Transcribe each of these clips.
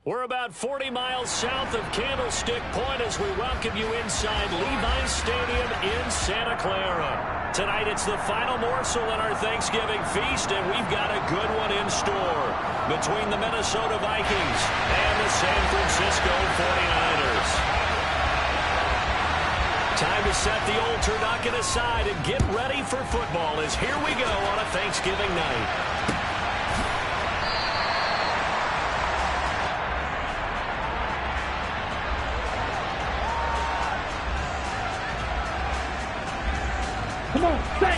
We're about 40 miles south of Candlestick Point as we welcome you inside Levi's Stadium in Santa Clara. Tonight it's the final morsel in our Thanksgiving feast, and we've got a good one in store between the Minnesota Vikings and the San Francisco 49ers. Time to set the old turducken aside and get ready for football as here we go on a Thanksgiving night. Come on, set!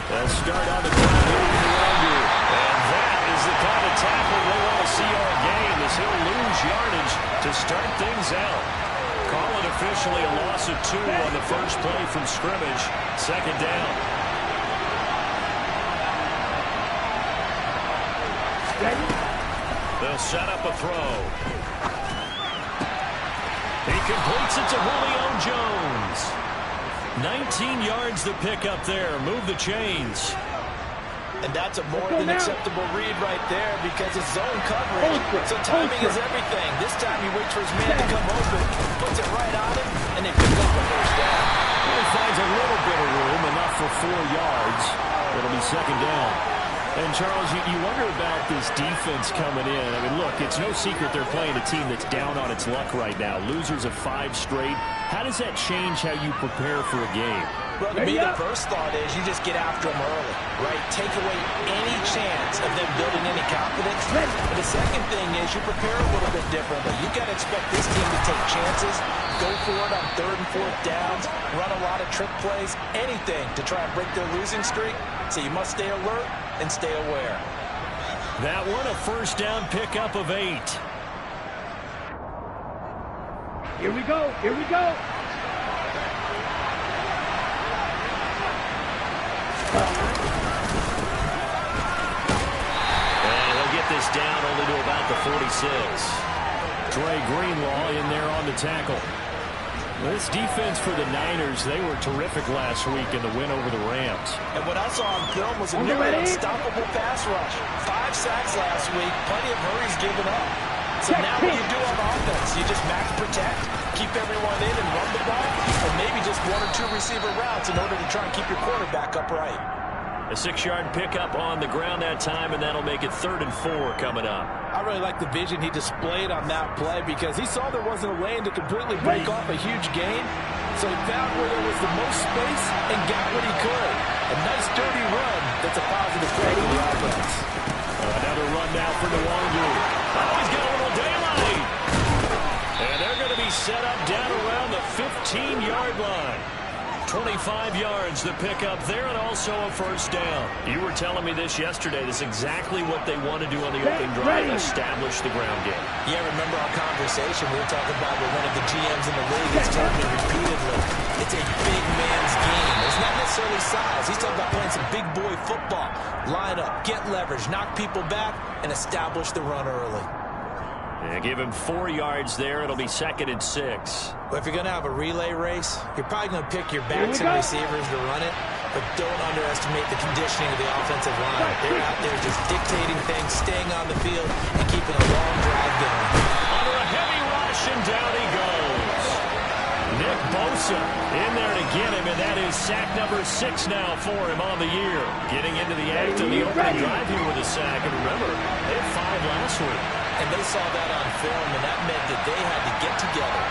They'll start on the ground here with the under. And that is the kind of tackle they want to see all game as he'll lose yardage to start things out. Call it officially a loss of 2 on the first play from scrimmage. Second down. They'll set up a throw. He completes it to Julio Jones. 19 yards to pick up there. Move the chains. And that's a more than acceptable read right there because it's zone coverage. So timing is everything. This time he waits for his man to come open, puts it right on him, and they pick up a first down. He finds a little bit of room, enough for 4 yards. It'll be second down. And, Charles, you wonder about this defense coming in. I mean, look, it's no secret they're playing a team that's down on its luck right now. Losers of 5 straight. How does that change how you prepare for a game? Well, to me, the first thought is you just get after them early, right? Take away any chance of them building any confidence. And the second thing is you prepare a little bit differently. You got to expect this team to take chances, go for it on 3rd and 4th downs, run a lot of trick plays, anything to try and break their losing streak. So you must stay alert and stay aware. That one a first down pickup of 8. Here we go. Here we go. And he'll get this down only to about the 46. Dre Greenlaw in there on the tackle. This defense for the Niners, they were terrific last week in the win over the Rams. And what I saw on film was a nearly unstoppable pass rush. 5 sacks last week, plenty of hurries given up. So now what do you do on offense? You just max protect, keep everyone in and run the ball, or maybe just 1 or 2 receiver routes in order to try and keep your quarterback upright. A 6-yard pickup on the ground that time, and that'll make it 3rd and 4 coming up. I really like the vision he displayed on that play because he saw there wasn't a lane to completely break off a huge gain. So he found where there was the most space and got what he could. A nice dirty run that's a positive play for the offense. Another run now for Nwangu. Oh, he's got a little daylight. And they're going to be set up down around the 15-yard line. 25 yards to pick up there and also a first down. You were telling me this yesterday. This is exactly what they want to do on the opening drive, establish the ground game. Yeah, remember our conversation? We were talking about what one of the GMs in the league has told me repeatedly. It's a big man's game. It's not necessarily size. He's talking about playing some big boy football. Line up, get leverage, knock people back, and establish the run early. Yeah, give him 4 yards there. It'll be 2nd and 6. Well, if you're going to have a relay race, you're probably going to pick your backs and receivers to run it, but don't underestimate the conditioning of the offensive line. They're out there just dictating things, staying on the field, and keeping a long drive going. Under a heavy rush, and down he goes. Nick Bosa in there to get him, and that is sack number 6 now for him on the year. Getting into the act of the opening drive here with a sack, and remember, they had 5 last week. And they saw that on film, and that meant that they had to get together.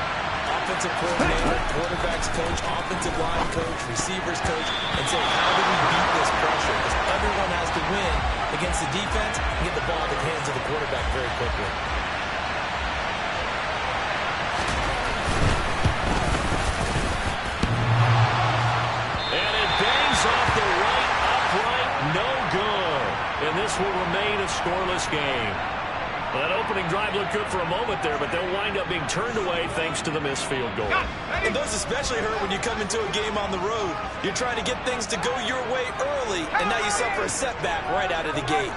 Offensive coordinator, quarterbacks coach, offensive line coach, receivers coach, and say, how do we beat this pressure? Because everyone has to win against the defense and get the ball in the hands of the quarterback very quickly. And it bangs off the right upright, no good. And this will remain a scoreless game. Well, that opening drive looked good for a moment there, but they'll wind up being turned away thanks to the missed field goal. And those especially hurt when you come into a game on the road. You're trying to get things to go your way early, and now you suffer a setback right out of the gate.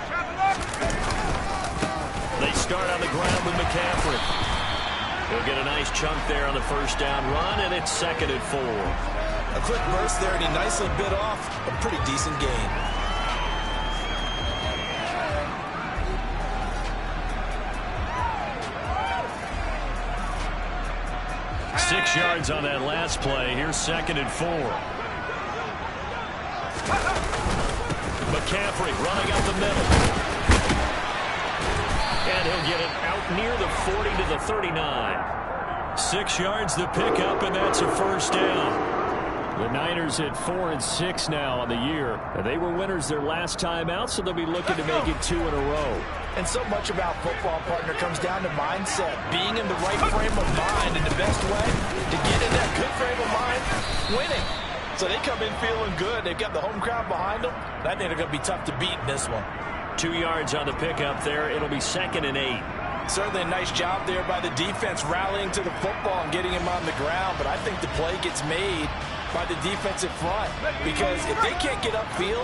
They start on the ground with McCaffrey. He'll get a nice chunk there on the first down run, and it's 2nd and 4. A quick burst there, and he nicely bit off a pretty decent gain. Six yards on that last play. Here's 2nd and 4. McCaffrey running up the middle. And he'll get it out near the 40 to the 39. 6 yards the pickup, and that's a first down. The Niners at 4-6 now on the year. They were winners their last time out, so they'll be looking to make it 2 in a row. And so much about football, partner, comes down to mindset. Being in the right frame of mind, and the best way to get in that good frame of mind, winning. So they come in feeling good. They've got the home crowd behind them. I think they're going to be tough to beat in this one. 2 yards on the pickup there. It'll be 2nd and 8. Certainly a nice job there by the defense rallying to the football and getting him on the ground. But I think the play gets made by the defensive front, because if they can't get upfield,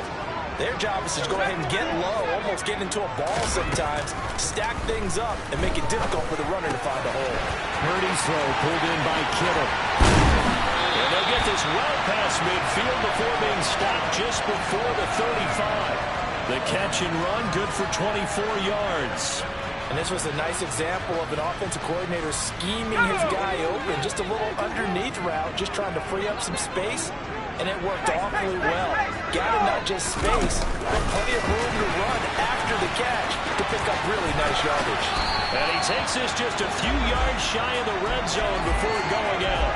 their job is to go ahead and get low, almost get into a ball sometimes, stack things up, and make it difficult for the runner to find a hole. Purdy's throw pulled in by Kittle. And they'll get this well past midfield before being stopped just before the 35. The catch and run, good for 24 yards. And this was a nice example of an offensive coordinator scheming his guy open. Just a little underneath route, just trying to free up some space, and it worked awfully well. Got him not just space, but plenty of room to run after the catch to pick up really nice yardage. And he takes this just a few yards shy of the red zone before going out.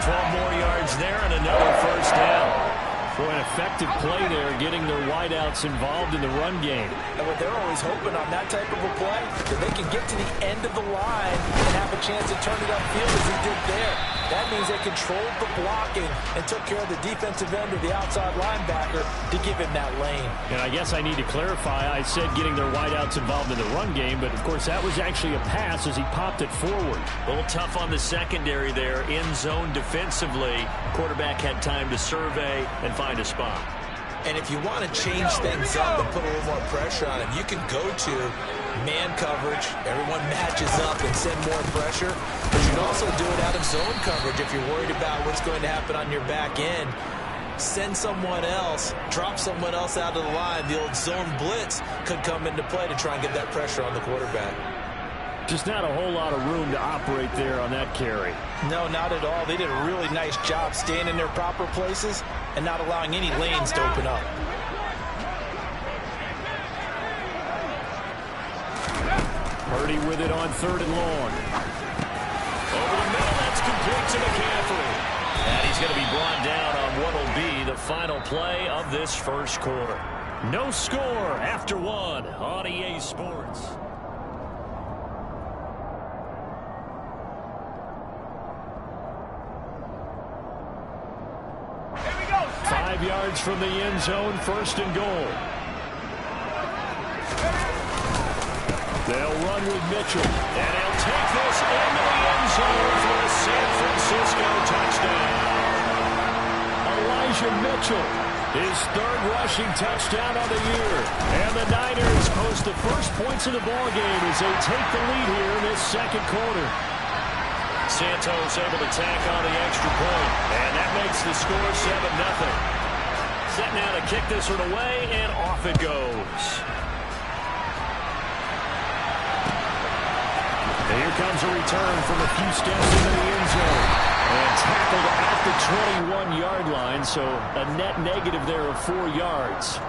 12 more yards there and another first down. For an effective play there, getting their wideouts involved in the run game. And what they're always hoping on that type of a play, that they can get to the end of the line and have a chance to turn it upfield as he did there. That means they controlled the blocking and took care of the defensive end of the outside linebacker to give him that lane. And I guess I need to clarify, I said getting their wideouts involved in the run game, but of course that was actually a pass as he popped it forward. A little tough on the secondary there, in zone defensively. Quarterback had time to survey and find a spot. And if you want to change things up and put a little more pressure on him, you can go to man coverage. Everyone matches up and send more pressure. But you can also do it out of zone coverage if you're worried about what's going to happen on your back end. Send someone else, drop someone else out of the line. The old zone blitz could come into play to try and get that pressure on the quarterback. Just not a whole lot of room to operate there on that carry. No, not at all. They did a really nice job staying in their proper places and not allowing any lanes to open up. Purdy with it on 3rd and long. Over the middle, that's complete to McCaffrey. And he's going to be brought down on what will be the final play of this first quarter. No score after 1 on EA Sports. Here we go. 5 yards from the end zone, 1st and goal. They'll run with Mitchell, and he'll take this into the end zone for a San Francisco touchdown. Elijah Mitchell, his 3rd rushing touchdown of the year. And the Niners post the first points of the ballgame as they take the lead here in this 2nd quarter. Santos able to tack on the extra point, and that makes the score 7-0. Set now to kick this one away, and off it goes. And here comes a return from a few steps into the end zone. And tackled at the 21-yard line, so a net negative there of 4 yards.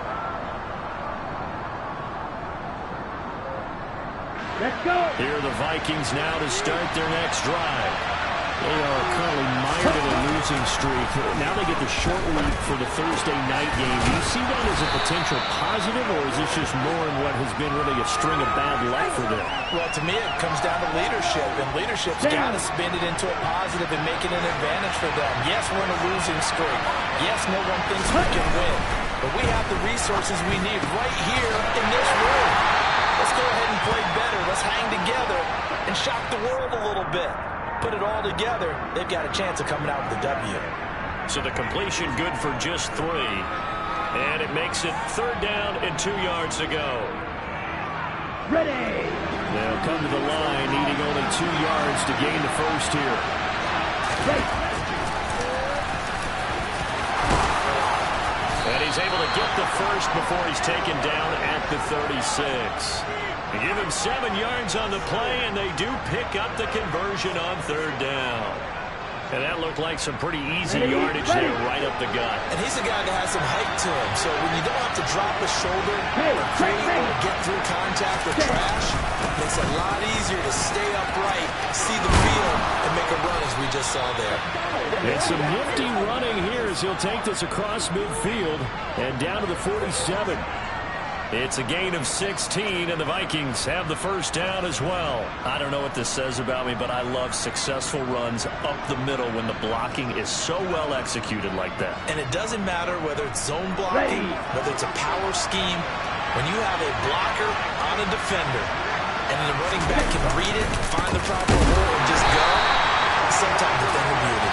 Let's go. Here are the Vikings now to start their next drive. They are currently mired in a losing streak. Now they get the short week for the Thursday night game. Do you see that as a potential positive, or is this just more in what has been really a string of bad luck for them? Well, to me, it comes down to leadership, and leadership's got to spin it into a positive and make it an advantage for them. Yes, we're in a losing streak. Yes, no one thinks we can win, but we have the resources we need right here in this room. Let's go ahead and play better. Let's hang together and shock the world a little bit. Put it all together, they've got a chance of coming out with the W. So the completion good for just 3. And it makes it 3rd down and 2 yards to go. Ready. They'll come to the line, needing only 2 yards to gain the first here. Right. he's able to get the first before he's taken down at the 36. They give him 7 yards on the play, and they do pick up the conversion on third down. And that looked like some pretty easy yardage there right up the gut. And he's a guy that has some height to him. So when you don't have to drop a shoulder or create or get through contact or trash, it makes it a lot easier to stay upright, see the field, and make a run as we just saw there. And some nifty running here as he'll take this across midfield and down to the 47. It's a gain of 16, and the Vikings have the first down as well. I don't know what this says about me, but I love successful runs up the middle when the blocking is so well executed like that. And it doesn't matter whether it's zone blocking, whether it's a power scheme. When you have a blocker on a defender, and the running back can read it, find the proper hole, and just go, sometimes a thing of beauty.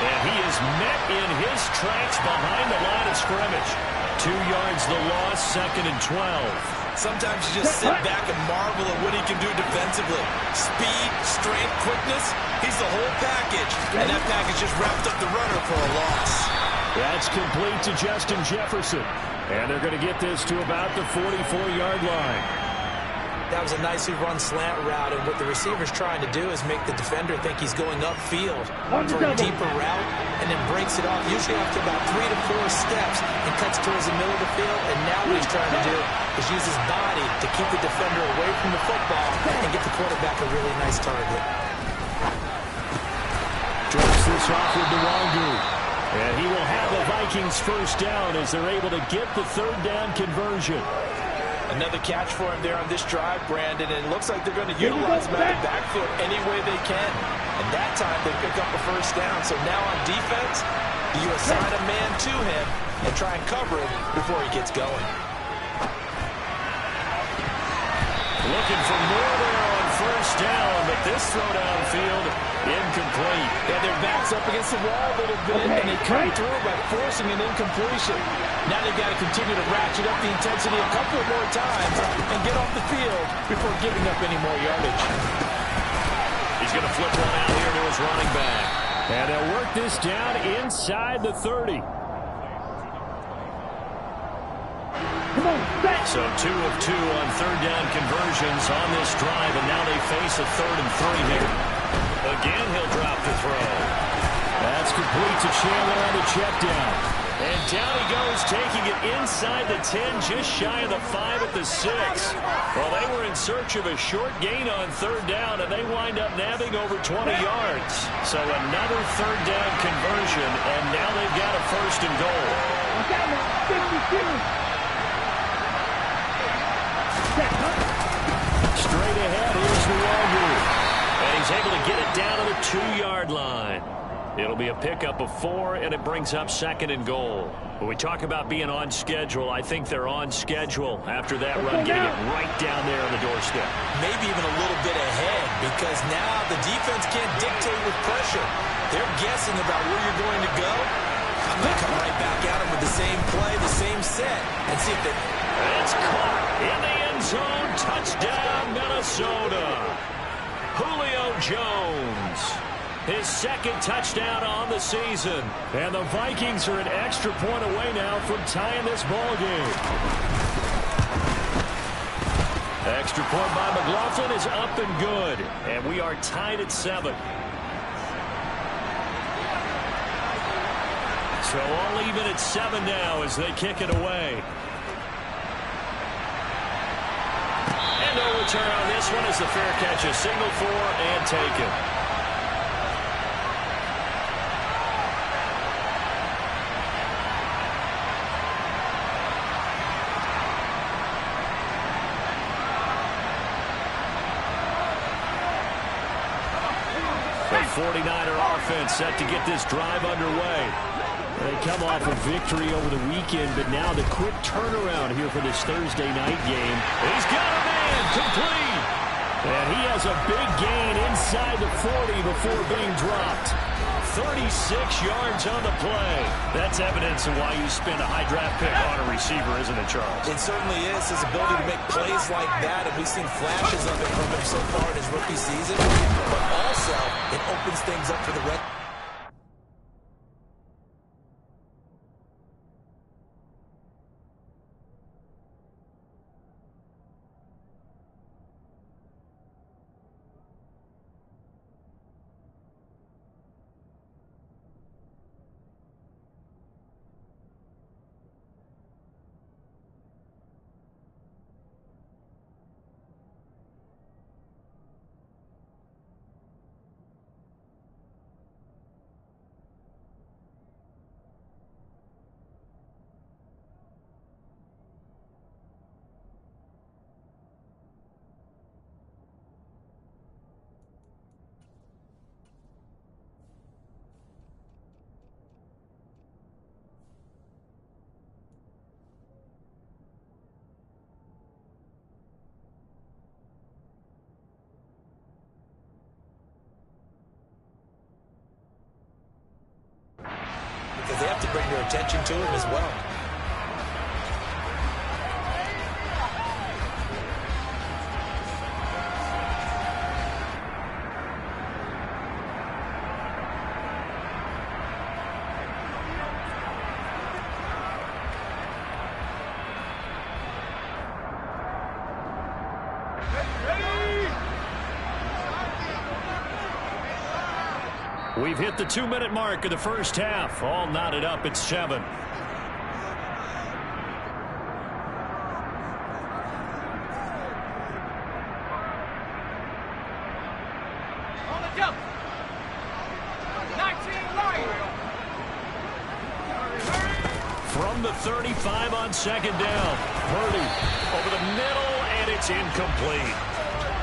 And he is met in his tracks behind the line of scrimmage. 2 yards the loss, 2nd and 12. Sometimes you just sit back and marvel at what he can do defensively. Speed, strength, quickness, he's the whole package. And that package just wrapped up the runner for a loss. That's complete to Justin Jefferson. And they're going to get this to about the 44-yard line. That was a nicely run slant route, and what the receiver's trying to do is make the defender think he's going upfield for a deeper route, and then breaks it off, usually after about 3 to 4 steps, and cuts towards the middle of the field. And now what he's trying to do is use his body to keep the defender away from the football and get the quarterback a really nice target. Drops this off with Nwangu. And he will have the Vikings first down as they're able to get the third down conversion. Another catch for him there on this drive, Brandon, and it looks like they're going to utilize him out of the backfield any way they can. And that time they pick up a first down. So now on defense, you assign a man to him and try and cover him before he gets going. Looking for more there on first down, but this throw downfield incomplete. Yeah, their back's up against the wall a little bit, and they come through by forcing an incompletion. Now they've got to continue to ratchet up the intensity a couple more times and get off the field before giving up any more yardage. He's going to flip one out here to his running back. And they'll work this down inside the 30. So 2 of 2 on third down conversions on this drive, and now they face a 3rd and 3 here. Again, he'll drop the throw. That's complete to Chandler on the check down. And down he goes, taking it inside the 10, just shy of the 5 at the 6. Well, they were in search of a short gain on third down, and they wind up nabbing over 20 yards. So another third down conversion, and now they've got a 1st and goal. Straight ahead, here's Nwangu. And he's able to get it down to the 2-yard line. It'll be a pickup of 4, and it brings up 2nd and goal. When we talk about being on schedule, I think they're on schedule after that run, getting it right down there on the doorstep. Maybe even a little bit ahead, because now the defense can't dictate with pressure. They're guessing about where you're going to go. I'm going to come right back at them with the same play, the same set, and see if they... It's caught in the end zone. Touchdown, Minnesota. Julio Jones. His 2nd touchdown on the season. And the Vikings are an extra point away now from tying this ball game. Extra point by McLaughlin is up and good. And we are tied at 7. So all even at 7 now as they kick it away. And no return on this one as the fair catch is signaled for and taken. The 49er offense set to get this drive underway. They come off a victory over the weekend, but now the quick turnaround here for this Thursday night game. He's got a man, complete. And he has a big gain inside the 40 before being dropped. 36 yards on the play. That's evidence of why you spend a high draft pick on a receiver, isn't it, Charles? It certainly is. His ability to make plays like that, and we've seen flashes of it from him so far in his rookie season. But also, it opens things up for the rest. bring their attention to him as well. We've hit the 2-minute mark of the first half. All knotted up at 7. On the jump. 19 right. From the 35 on second down. Purdy over the middle, and it's incomplete.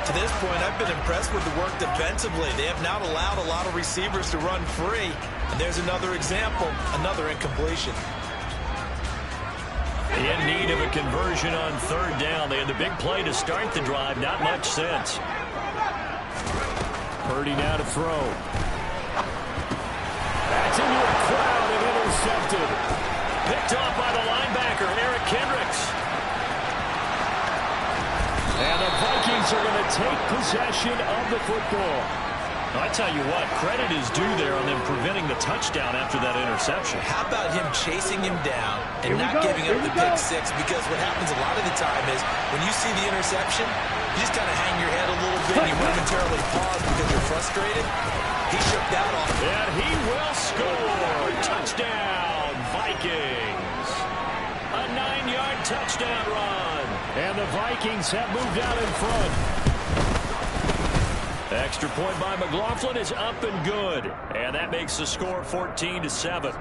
To this point, I've been impressed with the work defensively. They have not allowed a lot of receivers to run free. And there's another example, another incompletion. In need of a conversion on third down. They had the big play to start the drive. Not much sense. Purdy now to throw. That's into a crowd and intercepted. Picked off by the linebacker, Eric Kendricks. And the Vikings are going to take possession of the football. I tell you what, credit is due there on them preventing the touchdown after that interception. How about him chasing him down and not giving up the pick six? Because what happens a lot of the time is when you see the interception, you just kind of hang your head a little bit and you momentarily pause because you're frustrated. He shook that off. And he will score. Touchdown, Vikings. A 9-yard touchdown run. And the Vikings have moved out in front. Extra point by McLaughlin is up and good. And that makes the score 14-7.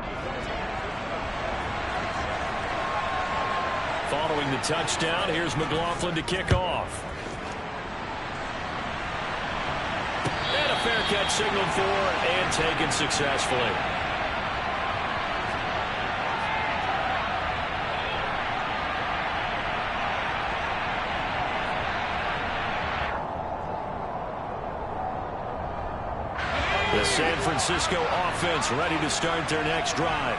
Following the touchdown, here's McLaughlin to kick off. And a fair catch signaled for and taken successfully. The San Francisco offense ready to start their next drive.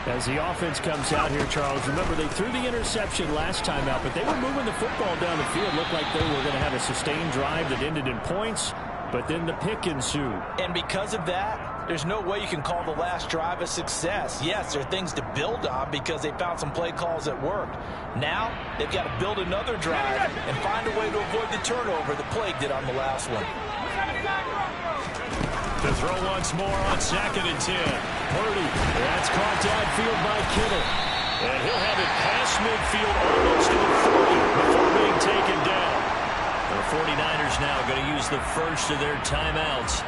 As the offense comes out here, Charles, remember they threw the interception last time out, but they were moving the football down the field. Looked like they were going to have a sustained drive that ended in points, but then the pick ensued. And because of that, there's no way you can call the last drive a success. Yes, there are things to build on because they found some play calls that worked. Now, they've got to build another drive and find a way to avoid the turnover the Plague did on the last one. To throw once more on 2nd and 10. Purdy, that's caught downfield by Kittle. And he'll have it past midfield almost to the 40 before being taken down. The 49ers now going to use the first of their timeouts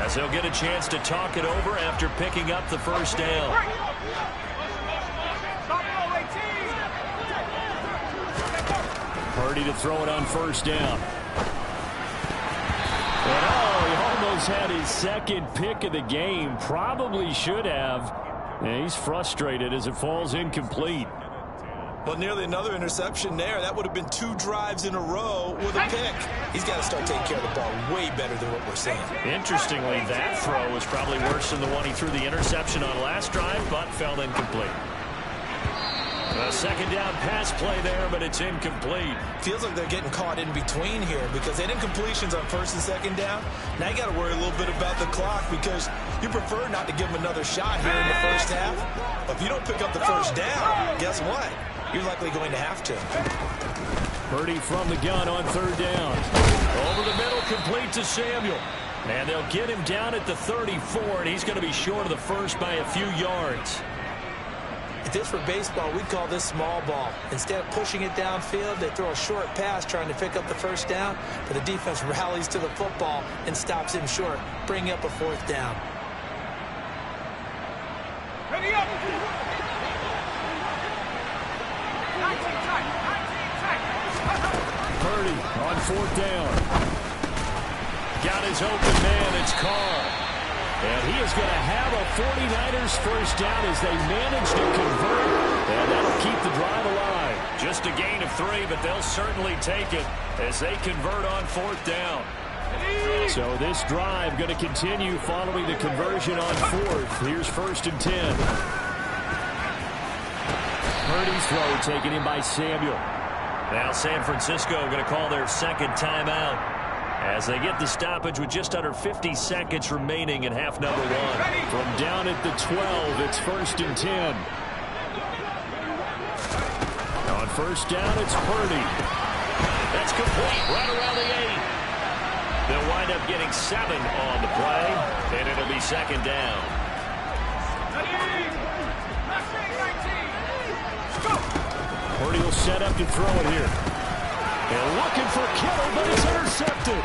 as they'll get a chance to talk it over after picking up the first down. Purdy to throw it on first down. And he almost had his second pick of the game. Probably should have. And he's frustrated as it falls incomplete. Well, nearly another interception there. That would have been 2 drives in a row with a pick. He's got to start taking care of the ball way better than what we're seeing. Interestingly, that throw was probably worse than the one he threw the interception on last drive, but fell incomplete. A second down pass play there, but it's incomplete. Feels like they're getting caught in between here because they had incompletions on 1st and 2nd down. Now you got to worry a little bit about the clock because you prefer not to give them another shot here in the first half. But if you don't pick up the first down, guess what? You're likely going to have to. Purdy from the gun on 3rd down. Over the middle, complete to Samuel. And they'll get him down at the 34, and he's going to be short of the first by a few yards. If this were baseball, we'd call this small ball. Instead of pushing it downfield, they throw a short pass trying to pick up the first down, but the defense rallies to the football and stops him short, bringing up a 4th down. Ready up! 19 Purdy on 4th down. Got his open man, it's Carr. And he is going to have a 49ers first down as they manage to convert. And that'll keep the drive alive. Just a gain of 3, but they'll certainly take it as they convert on 4th down. So this drive going to continue following the conversion on 4th. Here's 1st and 10. Purdy's throw taken in by Samuel. Now San Francisco going to call their second timeout as they get the stoppage with just under 50 seconds remaining in half number one. From down at the 12, it's 1st and 10. On first down, it's Purdy. That's complete right around the 8. They'll wind up getting 7 on the play, and it'll be second down. Purdy will set up to throw it here. And looking for Kittle, but it's intercepted.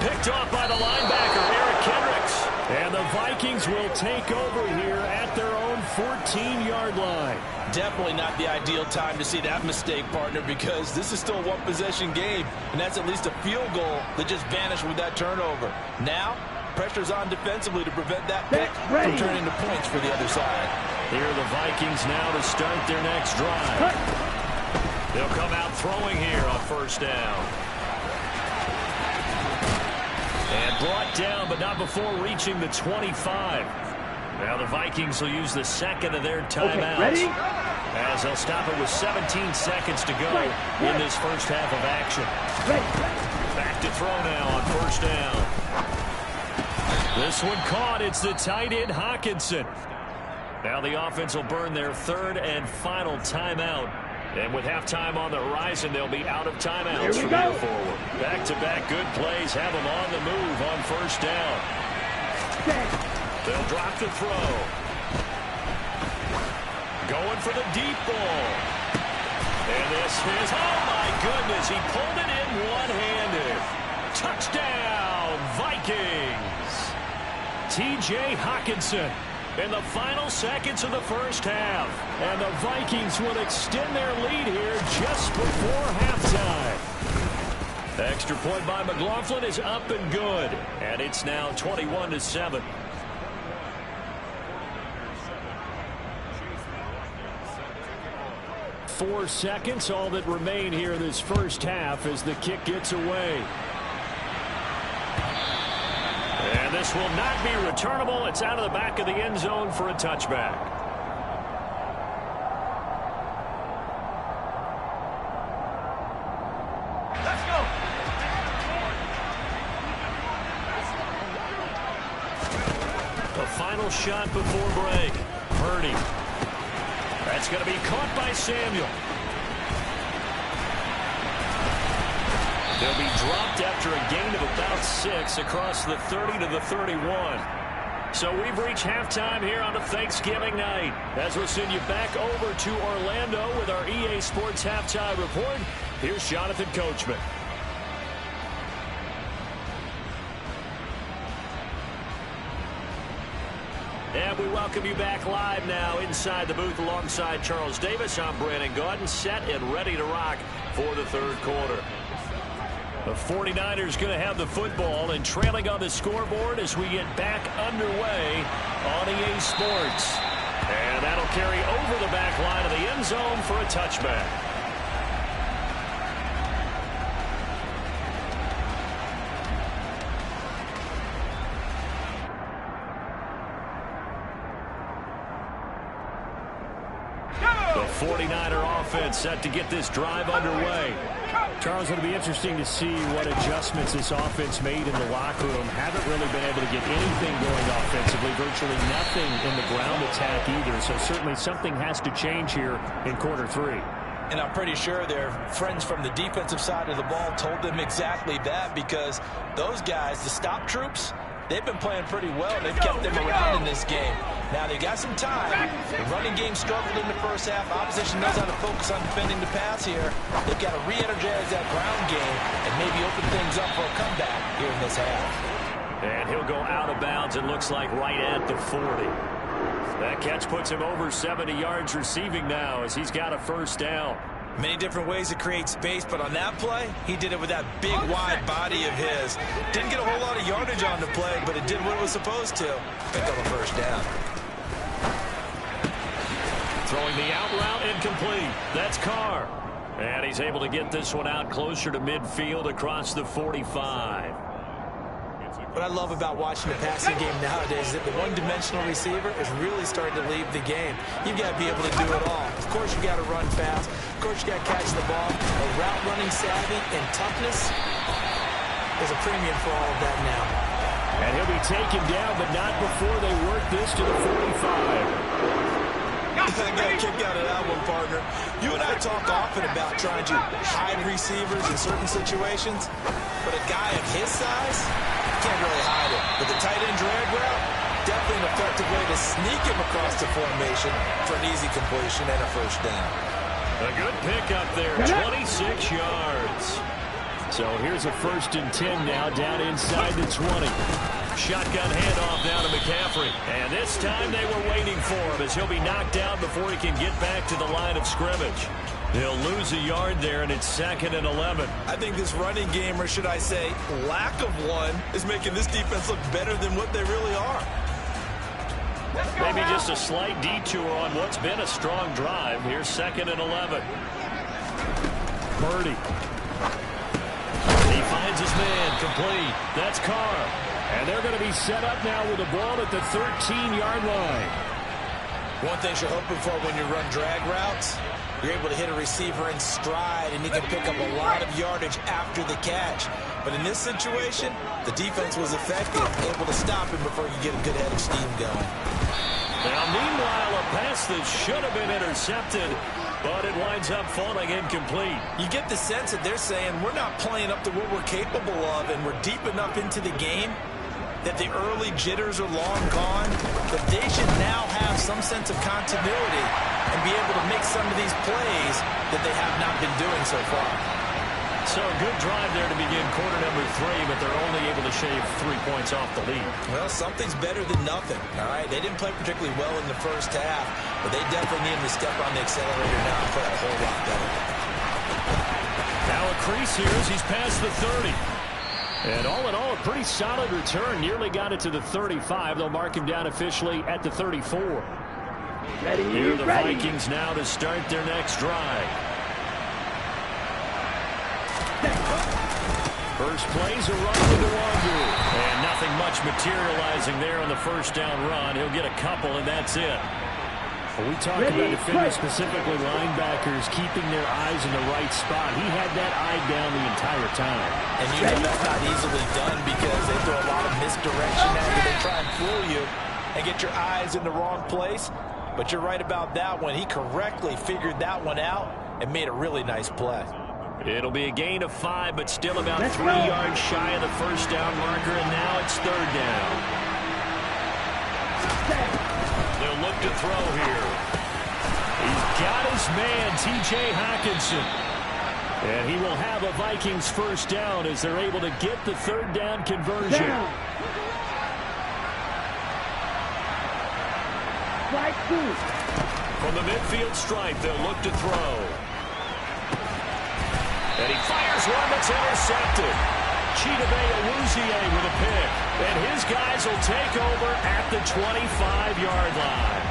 Picked off by the linebacker, Eric Kendricks. And the Vikings will take over here at their own 14-yard line. Definitely not the ideal time to see that mistake, partner, because this is still a one-possession game, and that's at least a field goal that just vanished with that turnover. Now, pressure's on defensively to prevent that pick from turning into points for the other side. Here are the Vikings now to start their next drive. They'll come out throwing here on first down. And brought down, but not before reaching the 25. Now the Vikings will use the second of their timeouts. As they'll stop it with 17 seconds to go in this first half of action. Back to throw now on first down. This one caught. It's the tight end Hockenson. Now the offense will burn their third and final timeout. And with halftime on the horizon, they'll be out of timeouts from here forward. Back-to-back good plays have them on the move on first down. They'll drop the throw. Going for the deep ball. And this is, oh my goodness, he pulled it in one-handed. Touchdown, Vikings. T.J. Hockenson in the final seconds of the first half. And the Vikings will extend their lead here just before halftime. Extra point by McLaughlin is up and good. And it's now 21-7. 4 seconds, all that remain here in this first half as the kick gets away. And this will not be returnable. It's out of the back of the end zone for a touchback. Let's go. The final shot before break. Purdy. That's going to be caught by Samuel. They'll be dropped after a gain of about 6 across the 30 to the 31. So we've reached halftime here on a Thanksgiving night. As we'll send you back over to Orlando with our EA Sports Halftime Report, here's Jonathan Coachman. And we welcome you back live now inside the booth alongside Charles Davis. I'm Brandon Gaudin, set and ready to rock for the third quarter. The 49ers going to have the football and trailing on the scoreboard as we get back underway on EA Sports. And that'll carry over the back line of the end zone for a touchback. The 49er offense set to get this drive underway. Charles, it'll be interesting to see what adjustments this offense made in the locker room. Haven't really been able to get anything going offensively, virtually nothing in the ground attack either. So certainly something has to change here in quarter 3. And I'm pretty sure their friends from the defensive side of the ball told them exactly that, because those guys, the stop troops, they've been playing pretty well. They've kept them around in this game. Now, they've got some time. The running game struggled in the first half. Opposition knows how to focus on defending the pass here. They've got to re-energize that ground game and maybe open things up for a comeback here in this half. And he'll go out of bounds, it looks like, right at the 40. That catch puts him over 70 yards receiving now as he's got a first down. Many different ways to create space, but on that play, he did it with that big, wide body of his. Didn't get a whole lot of yardage on the play, but it did what it was supposed to. Pick up a first down. Throwing the out route incomplete. That's Carr. And he's able to get this one out closer to midfield across the 45. What I love about watching the passing game nowadays is that the one-dimensional receiver is really starting to leave the game. You've got to be able to do it all. Of course, you got to run fast. Of course, you got to catch the ball. But route running savvy and toughness is a premium for all of that now. And he'll be taken down, but not before they work this to the 45. I got a kick out of that one, partner. You and I talk often about trying to hide receivers in certain situations, but a guy of his size can't really hide it. But the tight end drag route, definitely an effective way to sneak him across the formation for an easy completion and a first down. A good pick up there, 26 yards. So here's a 1st and 10 now, down inside the 20. Shotgun handoff down to McCaffrey. And this time they were waiting for him as he'll be knocked down before he can get back to the line of scrimmage. They'll lose a yard there, and it's 2nd and 11. I think this running game, or should I say lack of one, is making this defense look better than what they really are. Maybe just a slight detour on what's been a strong drive. Here's 2nd and 11. Purdy. He finds his man, complete. That's Carr. And they're going to be set up now with the ball at the 13-yard line. One thing you're hoping for when you run drag routes, you're able to hit a receiver in stride, and you can pick up a lot of yardage after the catch. But in this situation, the defense was effective, able to stop him before you get a good head of steam going. Now, meanwhile, a pass that should have been intercepted, but it winds up falling incomplete. You get the sense that they're saying we're not playing up to what we're capable of, and we're deep enough into the game that the early jitters are long gone, that they should now have some sense of continuity and be able to make some of these plays that they have not been doing so far. So a good drive there to begin quarter number 3, but they're only able to shave 3 points off the lead. Well, something's better than nothing, all right? They didn't play particularly well in the first half, but they definitely need to step on the accelerator now and play a whole lot better. Now a crease here as he's past the 30. And all in all, a pretty solid return. Nearly got it to the 35. They'll mark him down officially at the 34. Here are the Vikings now to start their next drive. First play's a run to Nwangu. And nothing much materializing there on the first down run. He'll get a couple, and that's it. Well, we talk about defenders, specifically linebackers, keeping their eyes in the right spot. He had that eye down the entire time. And you know that's not easily done because they throw a lot of misdirection at you. They try and fool you and get your eyes in the wrong place. But you're right about that one. He correctly figured that one out and made a really nice play. It'll be a gain of 5, but still about 3 yards shy of the first down marker, and now it's 3rd down. They'll look to throw here. He's got his man, T.J. Hockenson. And he will have a Vikings first down as they're able to get the 3rd down conversion. From the midfield stripe, they'll look to throw. And he fires one that's intercepted. Chidobe Awuzie with a pick. And his guys will take over at the 25-yard line.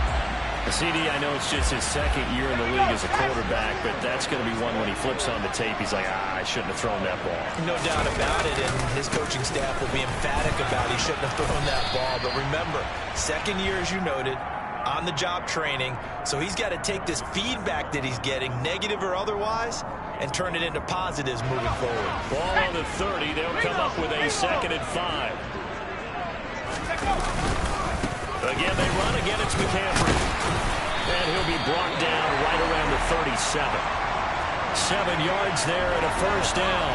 CD, I know it's just his 2nd year in the league as a quarterback, but that's going to be one when he flips on the tape. He's like, I shouldn't have thrown that ball. No doubt about it, and his coaching staff will be emphatic about he shouldn't have thrown that ball. But remember, 2nd year, as you noted, on-the-job training, so he's got to take this feedback that he's getting, negative or otherwise, and turn it into positives moving forward. Ball on the 30. They'll come up with a 2nd and 5. Again, they run. Again, it's McCaffrey. And he'll be brought down right around the 37. 7 yards there and a first down.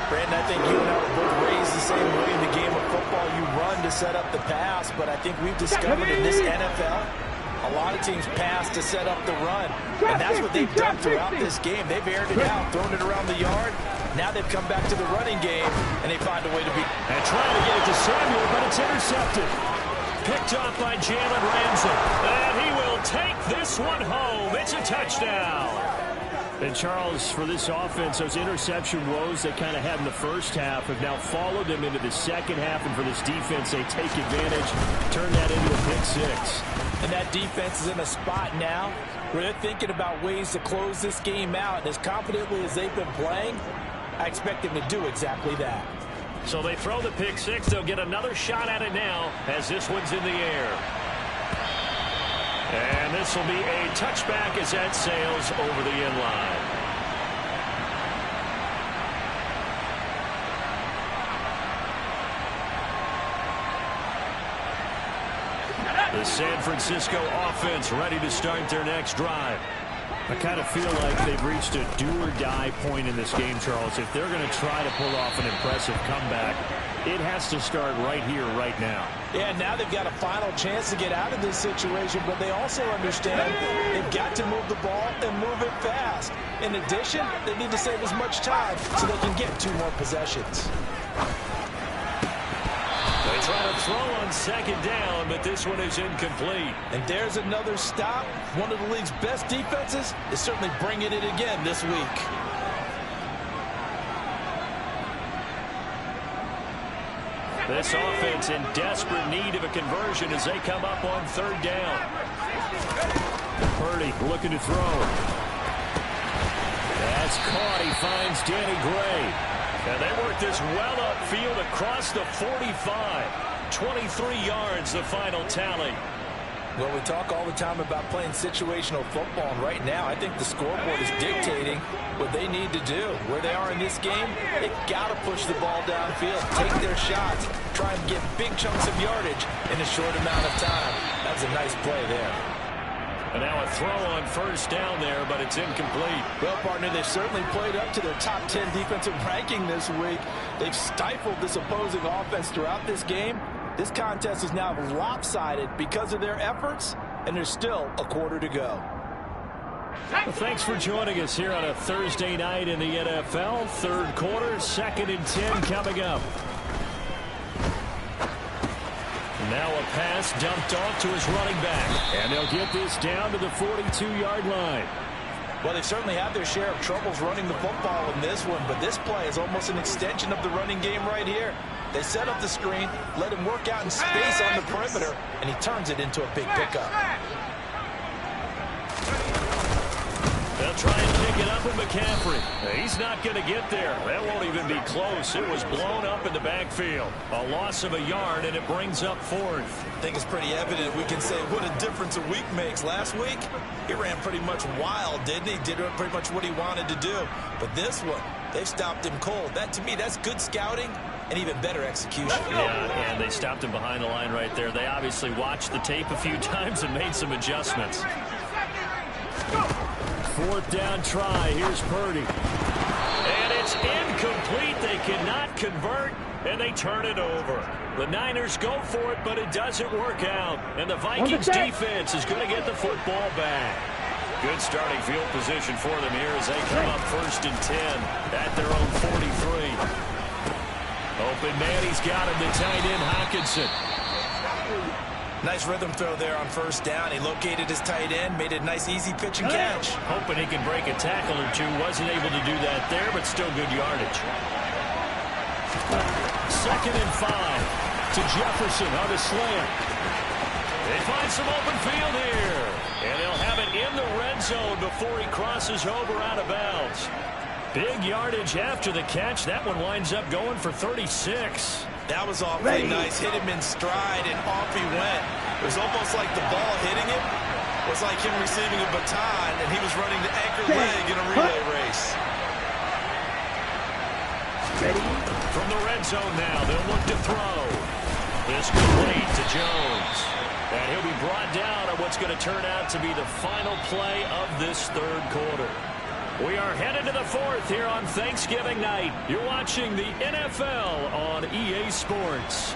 Brandon, I think you and I were both raised the same way in the game of football. You run to set up the pass, but I think we've discovered in this NFL, a lot of teams pass to set up the run. And that's what they've done throughout this game. They've aired it out, thrown it around the yard. Now they've come back to the running game, and they find a way to beat. And trying to get it to Samuel, but it's intercepted. Picked up by Jalen Ramsey. And he will take this one home. It's a touchdown. And Charles, for this offense, those interception woes they kind of had in the first half have now followed them into the second half. And for this defense, they take advantage, turn that into a pick 6. And that defense is in a spot now where they're thinking about ways to close this game out. And as confidently as they've been playing, I expect them to do exactly that. So they throw the pick six. They'll get another shot at it now as this one's in the air. And this will be a touchback as that sails over the end line. The San Francisco offense ready to start their next drive. I kind of feel like they've reached a do-or-die point in this game, Charles. If they're going to try to pull off an impressive comeback, it has to start right here, right now. Yeah, now they've got a final chance to get out of this situation, but they also understand they've got to move the ball and move it fast. In addition, they need to save as much time so they can get 2 more possessions. They try to throw on second down, but this one is incomplete. And there's another stop. One of the league's best defenses is certainly bringing it again this week. This offense in desperate need of a conversion as they come up on third down. Purdy looking to throw. That's caught. He finds Danny Gray. And they work this well upfield across the 45. 23 yards, the final tally. Well, we talk all the time about playing situational football, and right now I think the scoreboard is dictating what they need to do. Where they are in this game, they've got to push the ball downfield, take their shots, try and get big chunks of yardage in a short amount of time. That's a nice play there. And now a throw on first down there, but it's incomplete. Well, partner, they've certainly played up to their top 10 defensive ranking this week. They've stifled this opposing offense throughout this game. This contest is now lopsided because of their efforts, and there's still a quarter to go. Well, thanks for joining us here on a Thursday night in the NFL. Third quarter, 2nd and 10 coming up. Now a pass dumped off to his running back. And they'll get this down to the 42-yard line. Well, they've certainly had their share of troubles running the football in this one, but this play is almost an extension of the running game right here. They set up the screen, let him work out in space on the perimeter, and he turns it into a big pickup. They'll try and pick it up with McCaffrey. He's not going to get there. That won't even be close. It was blown up in the backfield. A loss of a yard, and it brings up 4th. I think it's pretty evident. We can say what a difference a week makes. Last week, he ran pretty much wild, didn't he? Did pretty much what he wanted to do. But this one, they've stopped him cold. That, to me, that's good scouting and even better execution. Yeah, and they stopped him behind the line right there. They obviously watched the tape a few times and made some adjustments. 4th down try. Here's Purdy. And it's incomplete. They cannot convert, and they turn it over. The Niners go for it, but it doesn't work out. And the Vikings defense is going to get the football back. Good starting field position for them here as they come up 1st and 10 at their own 43. Open man, he's got him, the tight end Hockenson. Nice rhythm throw there on first down. He located his tight end, made a nice easy pitch and catch. Hoping he can break a tackle or two. Wasn't able to do that there, but still good yardage. 2nd and 5 to Jefferson on the slant. They find some open field here. And they'll have it in the red zone before he crosses over out of bounds. Big yardage after the catch. That one winds up going for 36. That was awfully nice. Hit him in stride, and off he went. It was almost like the ball hitting him was like him receiving a baton, and he was running the anchor leg in a relay race. From the red zone now, they'll look to throw. This complete to Jones. And he'll be brought down on what's going to turn out to be the final play of this third quarter. We are headed to the 4th here on Thanksgiving night. You're watching the NFL on EA Sports.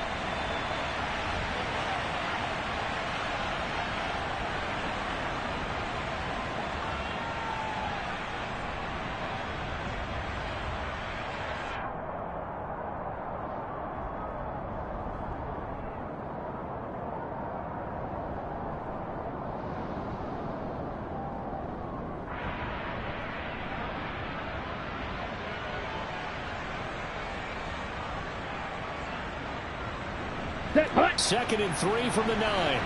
Second and 3 from the 9.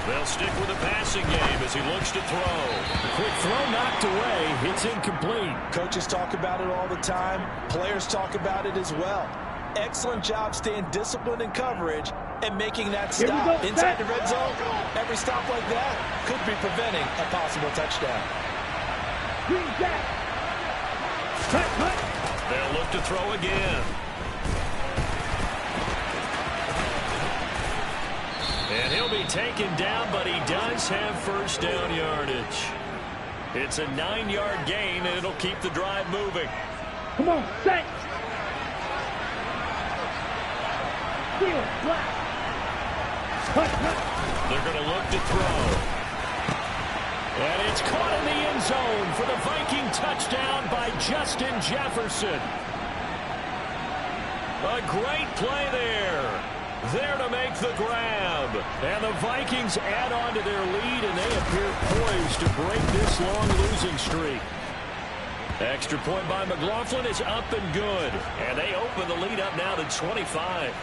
They'll stick with the passing game as he looks to throw. A quick throw knocked away. It's incomplete. Coaches talk about it all the time. Players talk about it as well. Excellent job staying disciplined in coverage and making that stop. Inside the red zone, every stop like that could be preventing a possible touchdown. They'll look to throw again. And he'll be taken down, but he does have first down yardage. It's a 9-yard gain, and it'll keep the drive moving. Come on, set. Steal, black. They're going to look to throw. And it's caught in the end zone for the Viking touchdown by Justin Jefferson. A great play there. There to make the grab. And the Vikings add on to their lead, and they appear poised to break this long losing streak. Extra point by McLaughlin is up and good. And they open the lead up now to 25.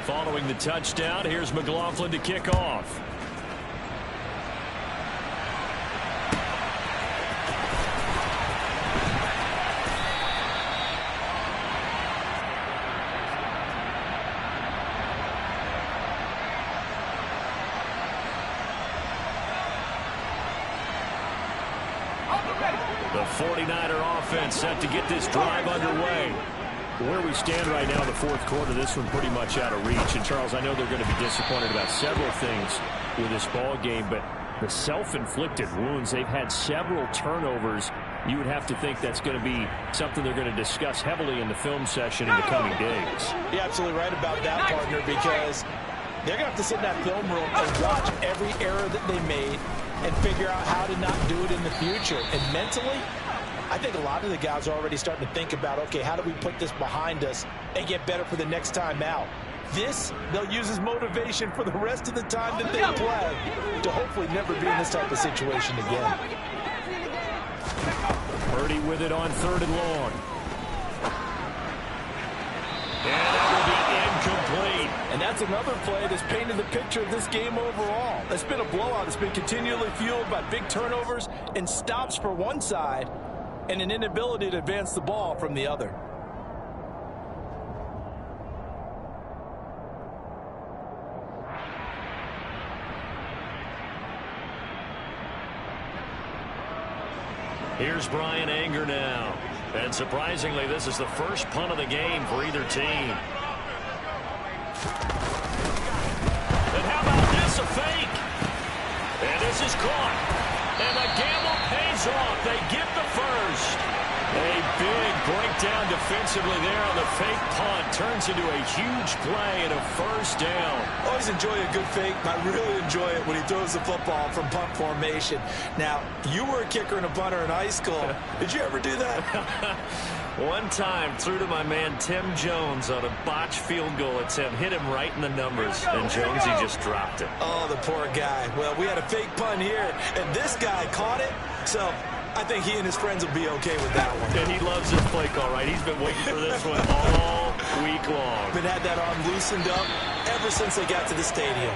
Following the touchdown, here's McLaughlin to kick off. The 49er offense set to get this drive underway. Where we stand right now in the fourth quarter, this one pretty much out of reach. And, Charles, I know they're going to be disappointed about several things with this ball game, but the self-inflicted wounds, they've had several turnovers. You would have to think that's going to be something they're going to discuss heavily in the film session in the coming days. You're absolutely right about that, partner, because they're going to have to sit in that film room and watch every error that they made and figure out how to not do it in the future. And mentally, I think a lot of the guys are already starting to think about, okay, how do we put this behind us and get better for the next time out? This, they'll use as motivation for the rest of the time that they play to hopefully never be in this type of situation again. Purdy with it on 3rd and long. And that will be incomplete. And that's another play that's painted the picture of this game overall. It's been a blowout. It's been continually fueled by big turnovers and stops for one side and an inability to advance the ball from the other. Here's Brian Anger now. And surprisingly, this is the first punt of the game for either team. And how about this, a fake? And this is caught. And the gamble pays off. They get the first. A big breakdown defensively there on the fake punt. Turns into a huge play and a first down. Always enjoy a good fake. I really enjoy it when he throws the football from punt formation. Now, you were a kicker and a punter in high school. Did you ever do that? One time, threw to my man Tim Jones on a botched field goal attempt. Hit him right in the numbers, and Jonesy just dropped it. Oh, the poor guy. Well, we had a fake punt here, and this guy caught it, so I think he and his friends will be okay with that one. And he loves his play call, right? He's been waiting for this one all week long. Been had that arm loosened up ever since they got to the stadium.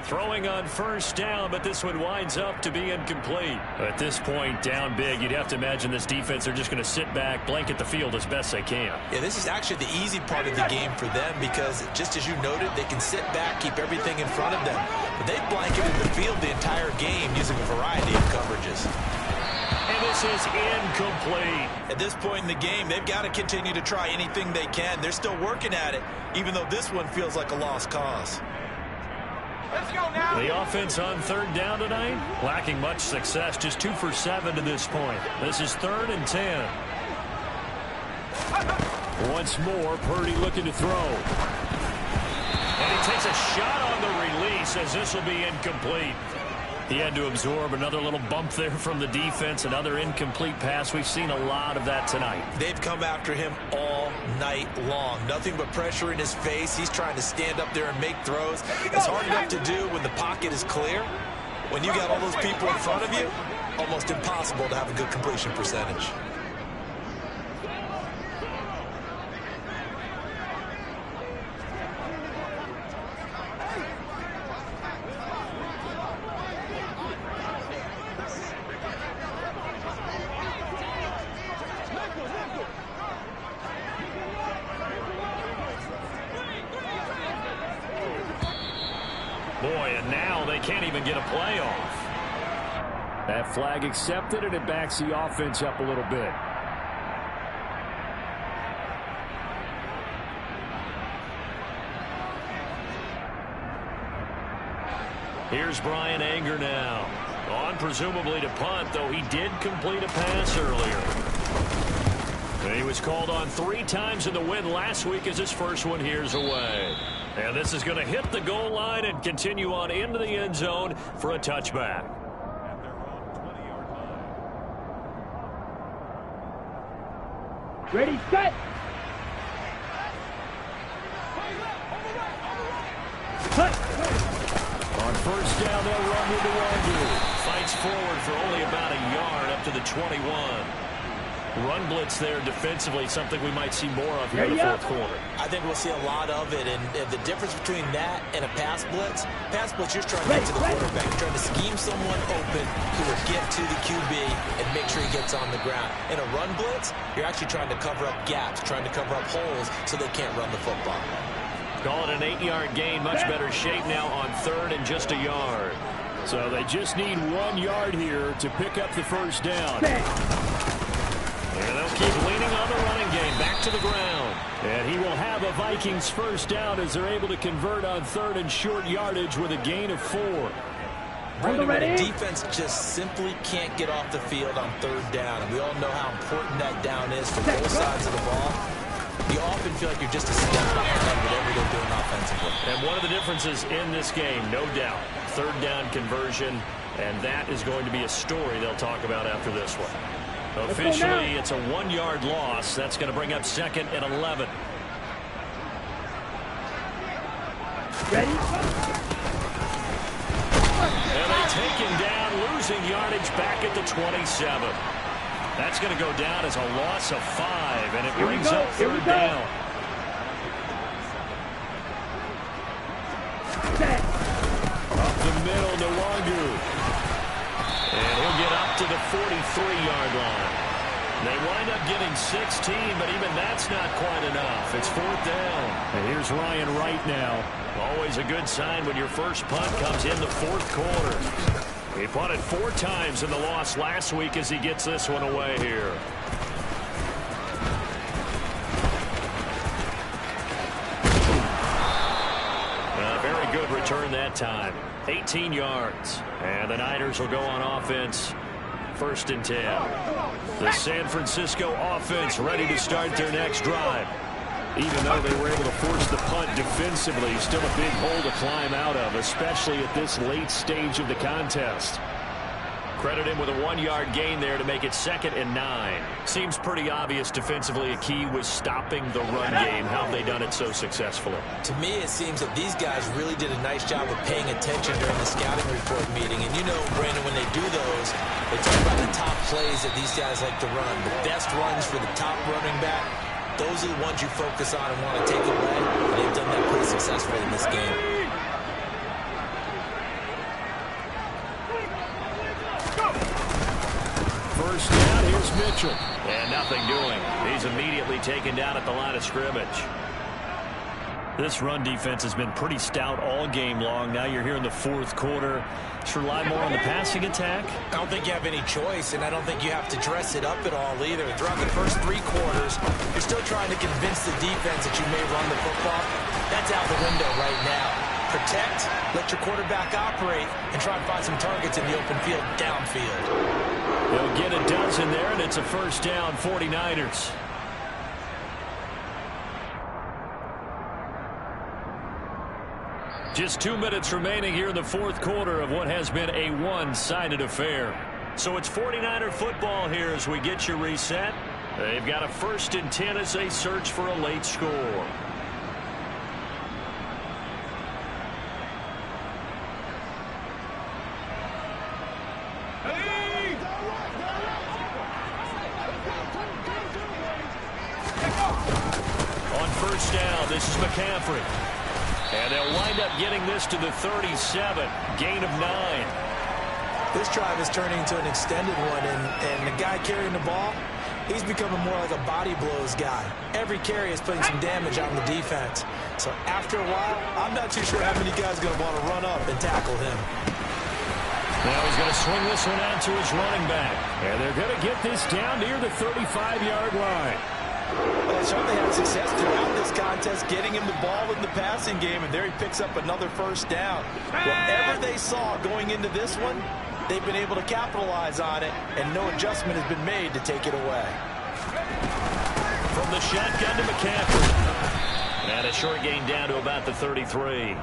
Throwing on first down, but this one winds up to be incomplete. At this point, down big, you'd have to imagine this defense are just going to sit back, blanket the field as best they can. Yeah, this is actually the easy part of the game for them because, just as you noted, they can sit back, keep everything in front of them. But they've blanketed the field the entire game using a variety of coverages. And this is incomplete. At this point in the game, they've got to continue to try anything they can. They're still working at it, even though this one feels like a lost cause. Let's go now. The offense on 3rd down tonight, lacking much success, just 2 for 7 to this point. This is 3rd and 10. Once more, Purdy looking to throw. And he takes a shot on the release as this will be incomplete. He had to absorb another little bump there from the defense, another incomplete pass. We've seen a lot of that tonight. They've come after him all night long. Nothing but pressure in his face. He's trying to stand up there and make throws. It's hard enough to do when the pocket is clear. When you got all those people in front of you, almost impossible to have a good completion percentage. can't even get a play off. That flag accepted, and it backs the offense up a little bit. Here's Brian Anger now. On presumably to punt, though he did complete a pass earlier. And he was called on 3 times in the win last week as his first one here's away. And this is going to hit the goal line and continue on into the end zone for a touchback. Ready, set. On first down, they'll run with the Wazoo. Fights forward for only about a yard up to the 21. Run blitz there defensively, something we might see more of here in the fourth quarter. I think we'll see a lot of it, and the difference between that and a pass blitz, you're trying to get to the quarterback. You're trying to scheme someone open who will get to the QB and make sure he gets on the ground. In a run blitz, you're actually trying to cover up gaps, trying to cover up holes so they can't run the football. Call it an 8-yard gain. Much better shape now on third and just a yard. So they just need 1 yard here to pick up the first down. And they'll keep leaning on the running game. Back to the ground. And he will have a Vikings first down as they're able to convert on third and short yardage with a gain of 4. Brandon, when a defense just simply can't get off the field on third down, and we all know how important that down is for both sides of the ball, you often feel like you're just a step behind whatever they're doing offensively. And one of the differences in this game, no doubt, third down conversion, and that is going to be a story they'll talk about after this one. Officially, it's a 1-yard loss. That's going to bring up second and 11. Ready? And they take him down, losing yardage back at the 27. That's going to go down as a loss of 5, and it brings up third down. Up the middle to Wangu. And he'll get up to the 43-yard line. They wind up getting 16, but even that's not quite enough. It's fourth down. And here's Ryan Wright now. Always a good sign when your first punt comes in the fourth quarter. He punted 4 times in the loss last week as he gets this one away here. A very good return that time. 18 yards. And the Niners will go on offense. First and 10. The San Francisco offense ready to start their next drive. Even though they were able to force the punt defensively, still a big hole to climb out of, especially at this late stage of the contest. Credit him with a 1-yard gain there to make it second and 9. Seems pretty obvious defensively a key was stopping the run game. How have they done it so successfully? To me, it seems that these guys really did a nice job of paying attention during the scouting report meeting. And you know, Brandon, when they do those, they talk about the top plays that these guys like to run. The best runs for the top running back, those are the ones you focus on and want to take away. And they've done that pretty successfully in this game. First down, here's Mitchell. And nothing doing. He's immediately taken down at the line of scrimmage. This run defense has been pretty stout all game long. Now you're here in the fourth quarter. Should rely more on the passing attack? I don't think you have any choice, and I don't think you have to dress it up at all either. Throughout the first 3 quarters, you're still trying to convince the defense that you may run the football. That's out the window right now. Protect, let your quarterback operate, and try and find some targets in the open field downfield. They'll get a dozen there, and it's a first down, 49ers. Just 2 minutes remaining here in the fourth quarter of what has been a one-sided affair. So it's 49er football here as we get you reset. They've got a first and 10 as they search for a late score. On first down, this is McCaffrey. And they'll wind up getting this to the 37. Gain of 9. This drive is turning into an extended one, and the guy carrying the ball, he's becoming more like a body blows guy. Every carry is putting some damage on the defense. So after a while, I'm not too sure how many guys are going to want to run up and tackle him. Now he's going to swing this one out to his running back. And they're going to get this down near the 35-yard line. Well, they certainly had success throughout this contest, getting him the ball in the passing game, and there he picks up another first down. Whatever they saw going into this one, they've been able to capitalize on it, and no adjustment has been made to take it away. From the shotgun to McCaffrey. And a short gain down to about the 33.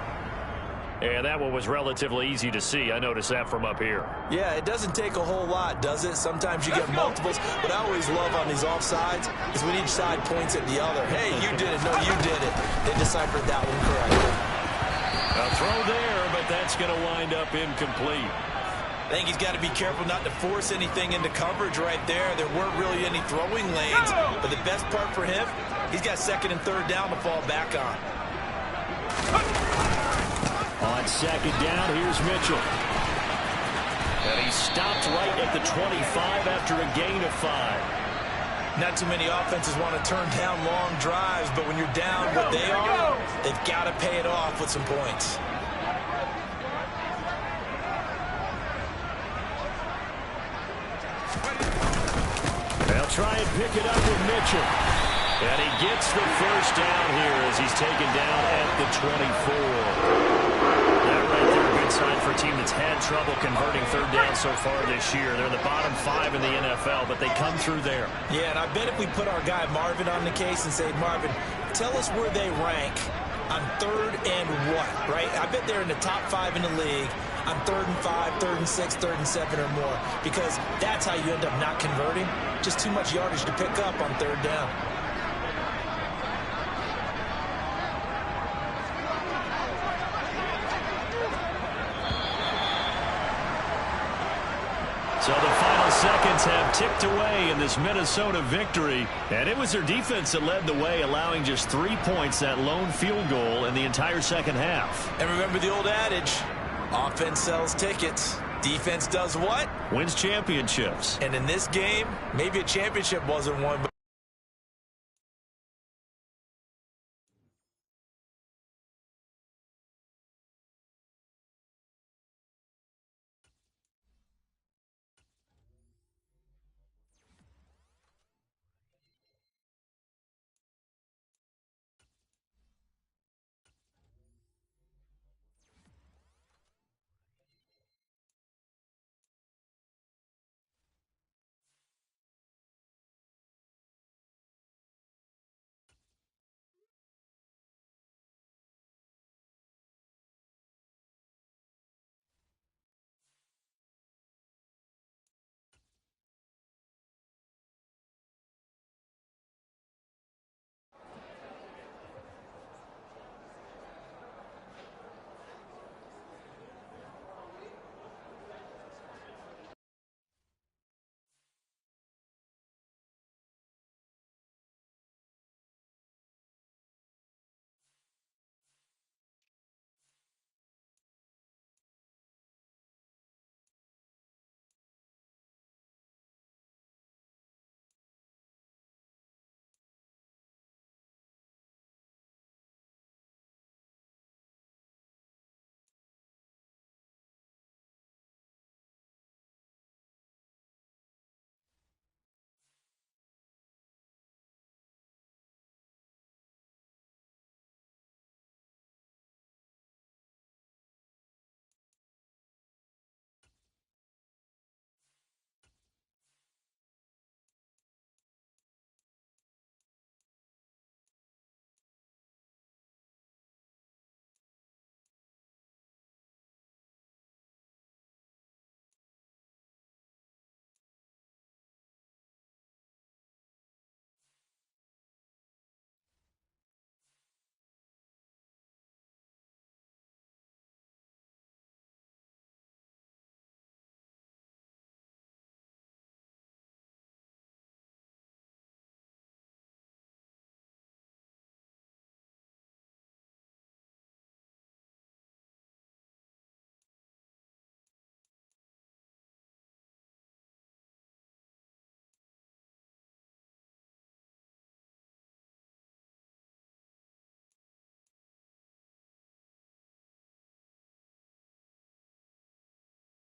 And that one was relatively easy to see. I noticed that from up here. Yeah, it doesn't take a whole lot, does it? Sometimes you get multiples. What I always love on these offsides is when each side points at the other. Hey, you did it. No, you did it. They deciphered that one correctly. A throw there, but that's going to wind up incomplete. I think he's got to be careful not to force anything into coverage right there. There weren't really any throwing lanes. But the best part for him, he's got second and third down to fall back on. On second down, here's Mitchell. And he stopped right at the 25 after a gain of 5. Not too many offenses want to turn down long drives, but when you're down what they are, they've got to pay it off with some points. They'll try and pick it up with Mitchell. And he gets the first down here as he's taken down at the 24. That right there, a good sign for a team that's had trouble converting third down so far this year. They're in the bottom 5 in the NFL, but they come through there. Yeah, and I bet if we put our guy Marvin on the case and say, Marvin, tell us where they rank on third and what, right? I bet they're in the top 5 in the league on 3rd and 5, 3rd and 6, 3rd and 7 or more, because that's how you end up not converting. Just too much yardage to pick up on third down. So the final seconds have ticked away in this Minnesota victory. And it was their defense that led the way, allowing just 3 points, that lone field goal in the entire second half. And remember the old adage, offense sells tickets. Defense does what? Wins championships. And in this game, maybe a championship wasn't won, but